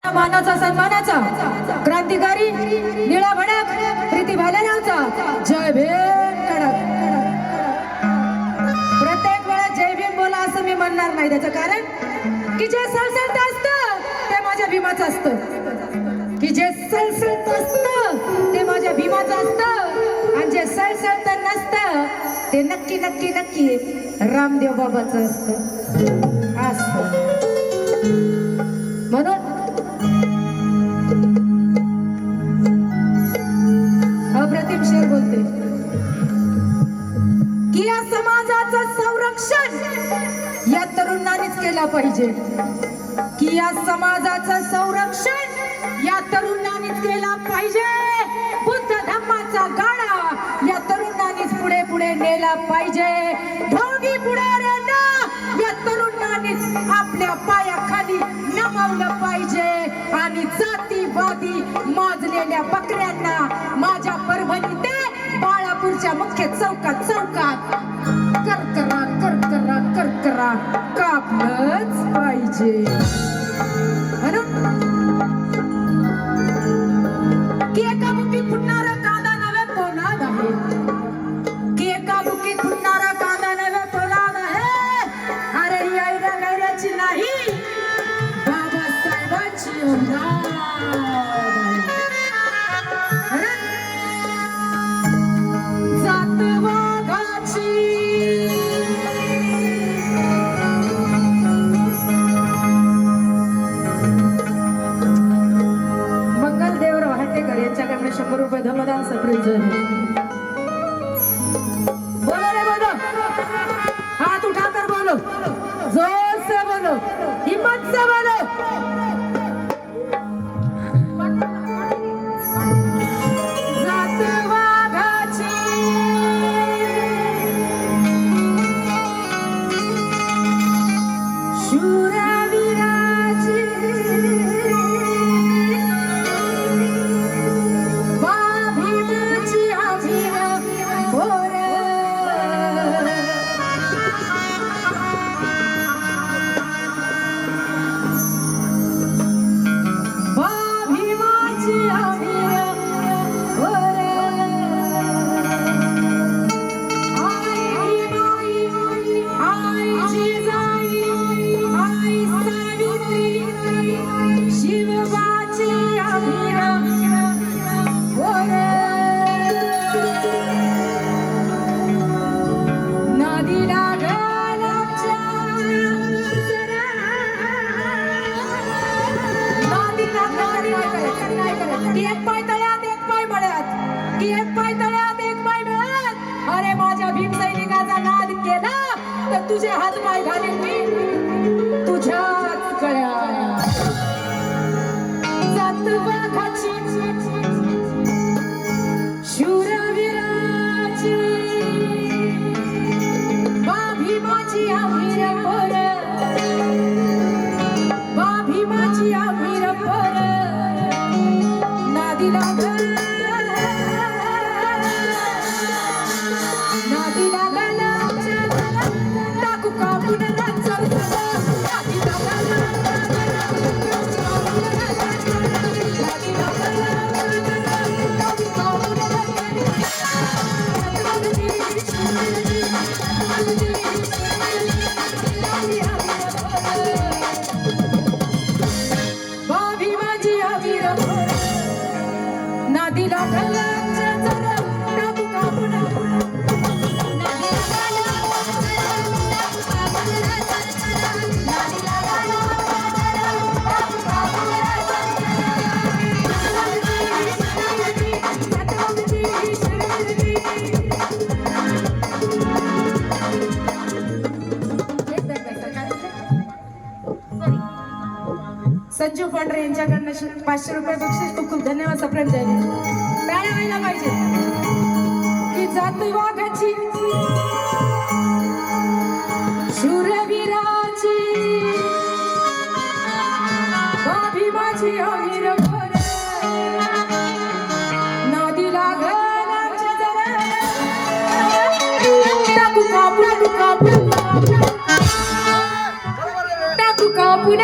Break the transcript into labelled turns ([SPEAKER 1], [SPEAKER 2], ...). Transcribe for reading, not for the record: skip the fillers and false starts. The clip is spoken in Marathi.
[SPEAKER 1] मानाचा सन्मानाचा क्रांतिकारी निळा भडक प्रीती भालेरावचा जय भीम कडक। प्रत्येक वेळा जय भीम बोला असं मी म्हणणार नाही, त्याचं कारण की जे सळसळत असतं ते माझ्या भीमाचं असतं, की जे सळसळत असतं ते माझ्या भीमाचं असतं, आणि जे सळसळत नसतं ते नक्की नक्की नक्की रामदेव बाबाचं असतं। म्हणून अप्रतिम शेर बोलते की या समाजाचं संरक्षण या तरुणांनीच केलं पाहिजे, की या समाजाचं संरक्षण या तरुणांनीच केलं पाहिजे। बुद्ध धम्माचा गाडा या तरुणांनीच पुढे पुढे नेला पाहिजे। ढोंगी पुढाऱ्यांना या तरुणांनीच आपल्या पायाखाली नमवलं पाहिजे, आणि जातीवादी माजलेल्या बकऱ्यांना माझ्या परभणी ते बाळापूरच्या मुख्य चौकात चौकात करकरा करकरा करकरा कापलंच पाहिजे। म्हणून की एका बुकीत फुटणारा कांदा नव्हे पोलाद आहे, की एका बुकीत फुटणारा कांदा नव्हे पोलाद आहे। अरे ही ऐरा गैऱ्याची नाही, बाबासाहेबांची औलाद आहे। यांच्याकडनं 100 रुपये धमदान सरप्राईज बोलो रे बोलो, हाथ उठा कर बोलो, जोर से बोलो, हिम्मत से बोलो। अरे माझ्या भीम सैनिकाचा नाद केला तर तुझे हात पाय घालीन मी तुझ्याच गळ्यात। जातवाघाची शूरवीराची बा भीमाची आमिर पर, बा भीमाची आमिर पर नादी लागल संजू पांढरे यांच्याकडनं 500 रुपये बक्षीस। खूप खूप धन्यवाद सप्रेम द्यायला टाळ्या व्हायला पाहिजे। की जातवाघाची शूरवीराची बा भीमाची आमिर पर नादी लागल टाकू कापून कापून टाकू कापून